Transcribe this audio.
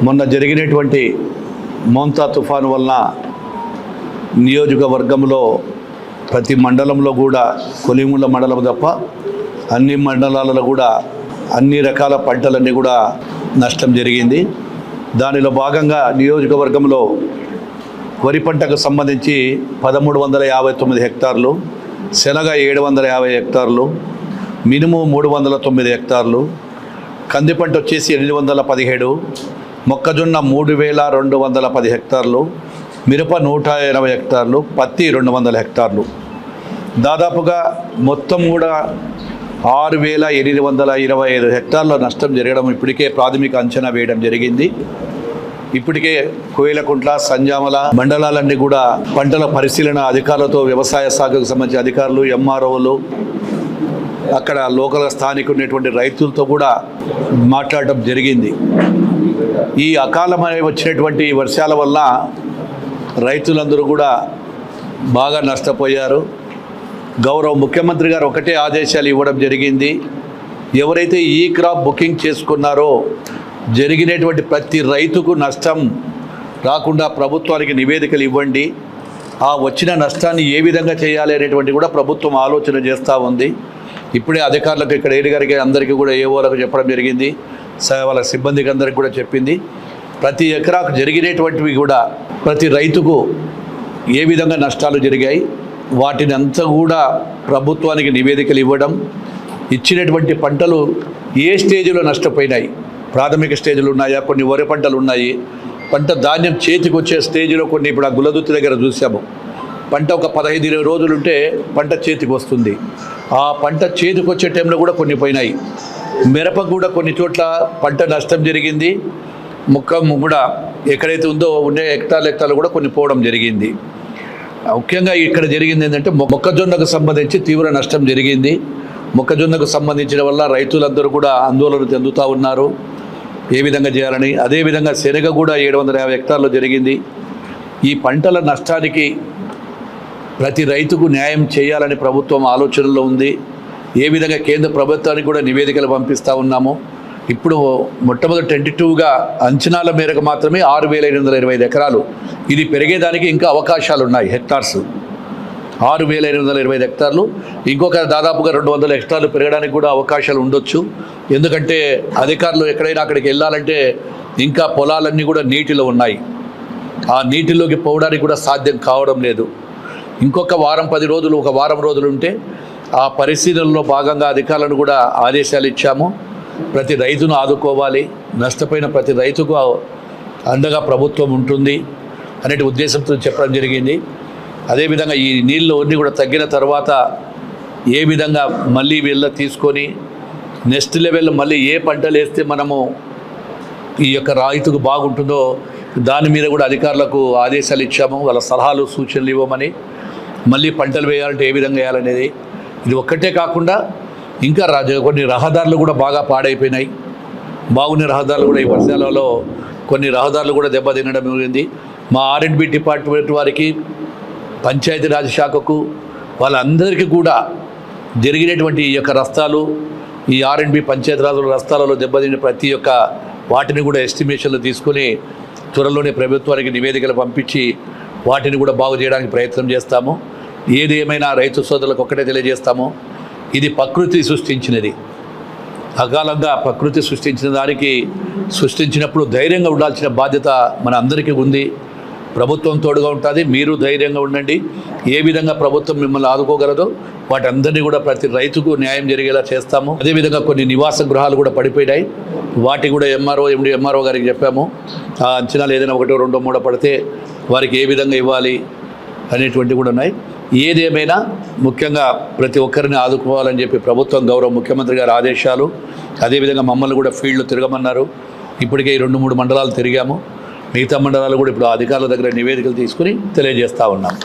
మొన్న జరిగినటువంటి మోంతా తుఫాను వలన నియోజకవర్గంలో ప్రతి మండలంలో కూడా కొలిముల మండలం తప్ప అన్ని మండలాలలో కూడా అన్ని రకాల పంటలన్నీ కూడా నష్టం జరిగింది. దానిలో భాగంగా నియోజకవర్గంలో వరి పంటకు సంబంధించి 1359 హెక్టార్లు, శనగ 750 హెక్టార్లు, మినుము 309 హెక్టార్లు, కంది పంట వచ్చేసి 817, మొక్కజొన్న 3210 హెక్టార్లు, మిరప 180 హెక్టార్లు, పత్తి 200 హెక్టార్లు. దాదాపుగా మొత్తం కూడా 6825 హెక్టార్ల నష్టం జరగడం ఇప్పటికే ప్రాథమిక అంచనా వేయడం జరిగింది. ఇప్పటికే కోయిలకుంట్ల, సంజామల మండలాలన్నీ కూడా పంటల పరిశీలన అధికారులతో, వ్యవసాయ శాఖకు సంబంధించిన అధికారులు, ఎంఆర్ఓలు, అక్కడ లోకల్ స్థానిక ఉన్నటువంటి రైతులతో కూడా మాట్లాడటం జరిగింది. ఈ అకాలమై వచ్చినటువంటి వర్షాల వల్ల రైతులందరూ కూడా బాగా నష్టపోయారు. గౌరవ ముఖ్యమంత్రి గారు ఒకటే ఆదేశాలు ఇవ్వడం జరిగింది. ఎవరైతే ఈ క్రాప్ బుకింగ్ చేసుకున్నారో జరిగినటువంటి ప్రతి రైతుకు నష్టం రాకుండా ప్రభుత్వానికి నివేదికలు ఇవ్వండి. ఆ వచ్చిన నష్టాన్ని ఏ విధంగా చేయాలి అనేటువంటి కూడా ప్రభుత్వం ఆలోచన చేస్తూ ఉంది. ఇప్పుడే అధికారులకు ఇక్కడ ఏడు గారికి అందరికీ కూడా ఏఓలకు చెప్పడం జరిగింది, వాళ్ళ సిబ్బందికి అందరికీ కూడా చెప్పింది. ప్రతి ఎకరాకు జరిగినటువంటివి కూడా ప్రతి రైతుకు ఏ విధంగా నష్టాలు జరిగాయి వాటిని అంతా కూడా ప్రభుత్వానికి నివేదికలు ఇవ్వడం, ఇచ్చినటువంటి పంటలు ఏ స్టేజ్లో నష్టపోయినాయి, ప్రాథమిక స్టేజ్లు ఉన్నాయా, కొన్ని వరి పంటలు ఉన్నాయి, పంట ధాన్యం చేతికి వచ్చే స్టేజ్లో కొన్ని ఇప్పుడు ఆ గులదుత్తి దగ్గర చూసాము, పంట ఒక 15-20 రోజులు ఉంటే పంట చేతికి వస్తుంది. ఆ పంట చేతికి వచ్చే టైంలో కూడా కొన్ని పోయినాయి. మిరప కూడా కొన్ని చోట్ల పంట నష్టం జరిగింది. మొక్క కూడా ఎక్కడైతే ఉందో ఉండే హెక్టార్లు కూడా కొన్ని పోవడం జరిగింది. ముఖ్యంగా ఇక్కడ జరిగింది ఏంటంటే మొక్కజొన్నకు సంబంధించి తీవ్ర నష్టం జరిగింది. మొక్కజొన్నకు సంబంధించిన వల్ల రైతులందరూ కూడా ఆందోళన చెందుతూ ఉన్నారు ఏ విధంగా చేయాలని. అదేవిధంగా శనగ కూడా 750 హెక్టార్లు జరిగింది. ఈ పంటల నష్టానికి ప్రతి రైతుకు న్యాయం చేయాలని ప్రభుత్వం ఆలోచనలో ఉంది. ఏ విధంగా కేంద్ర ప్రభుత్వానికి కూడా నివేదికలు పంపిస్తూ ఉన్నాము. ఇప్పుడు మొట్టమొదటి టెంటేటివ్గా అంచనాల మేరకు మాత్రమే 6825 ఎకరాలు, ఇది పెరిగేదానికి ఇంకా అవకాశాలు ఉన్నాయి. హెక్టార్స్ 6825 హెక్టార్లు, ఇంకొక దాదాపుగా 200 హెక్టార్లు పెరగడానికి కూడా అవకాశాలు ఉండొచ్చు. ఎందుకంటే అధికారులు ఎక్కడైనా అక్కడికి వెళ్ళాలంటే ఇంకా పొలాలన్నీ కూడా నీటిలో ఉన్నాయి. ఆ నీటిలోకి పోవడానికి కూడా సాధ్యం కావడం లేదు. ఇంకొక వారం 10 రోజులు, ఒక వారం రోజులు ఉంటే ఆ పరిశీలనలో భాగంగా అధికారులను కూడా ఆదేశాలు ఇచ్చాము. ప్రతి రైతును ఆదుకోవాలి, నష్టపోయిన ప్రతి రైతుకు అండగా ప్రభుత్వం ఉంటుంది అనే ఉద్దేశంతో చెప్పడం జరిగింది. అదేవిధంగా ఈ నీళ్ళు అన్నీ కూడా తగ్గిన తర్వాత ఏ విధంగా మళ్ళీ వీళ్ళ తీసుకొని నెక్స్ట్ లెవెల్లో మళ్ళీ ఏ పంటలు వేస్తే మనము ఈ యొక్క రైతుకు బాగుంటుందో దాని మీద కూడా అధికారులకు ఆదేశాలు ఇచ్చాము. వాళ్ళ సలహాలు, సూచనలు ఇవ్వమని, మళ్ళీ పంటలు వేయాలంటే ఏ విధంగా వేయాలనేది. ఇది ఒక్కటే కాకుండా ఇంకా కొన్ని రహదారులు కూడా బాగా పాడైపోయినాయి. బాగున్న రహదారులు కూడా ఈ వర్షాలలో కొన్ని రహదారులు కూడా దెబ్బతినడం జరిగింది. మా R&B డిపార్ట్మెంట్ వారికి, పంచాయతీరాజ్ శాఖకు, వాళ్ళందరికీ కూడా జరిగినటువంటి ఈ యొక్క రస్తాలు, ఈ R&B పంచాయతీరాజ్ రస్తాలలో దెబ్బతిన్న ప్రతి ఒక్క వాటిని కూడా ఎస్టిమేషన్లు తీసుకొని త్వరలోనే ప్రభుత్వానికి నివేదికలు పంపించి వాటిని కూడా బాగు చేయడానికి ప్రయత్నం చేస్తాము. ఏది ఏమైనా రైతు సోదరులకు ఒక్కటే తెలియజేస్తాము, ఇది ప్రకృతి సృష్టించినది. అకాలంగా ప్రకృతి సృష్టించిన దానికి సృష్టించినప్పుడు ధైర్యంగా ఉండాల్సిన బాధ్యత మన అందరికీ ఉంది. ప్రభుత్వం తోడుగా ఉంటుంది, మీరు ధైర్యంగా ఉండండి. ఏ విధంగా ప్రభుత్వం మిమ్మల్ని ఆదుకోగలదో వాటందరినీ కూడా ప్రతి రైతుకు న్యాయం జరిగేలా చేస్తాము. అదేవిధంగా కొన్ని నివాస గృహాలు కూడా పడిపోయినాయి. వాటి కూడా ఎంఆర్ఓ గారికి చెప్పాము. ఆ అంచనాలు ఏదైనా 1, 2, 3 పడితే వారికి ఏ విధంగా ఇవ్వాలి అనేటువంటి కూడా ఉన్నాయి. ఏదేమైనా ముఖ్యంగా ప్రతి ఒక్కరిని ఆదుకోవాలని చెప్పి ప్రభుత్వం, గౌరవ ముఖ్యమంత్రి గారి ఆదేశాలు. అదేవిధంగా మమ్మల్ని కూడా ఫీల్డ్లో తిరగమన్నారు. ఇప్పటికే 2-3 మండలాలు తిరిగాము. మిగతా మండలాలు కూడా ఇప్పుడు అధికారుల దగ్గర నివేదికలు తీసుకుని తెలియజేస్తూ ఉన్నాం.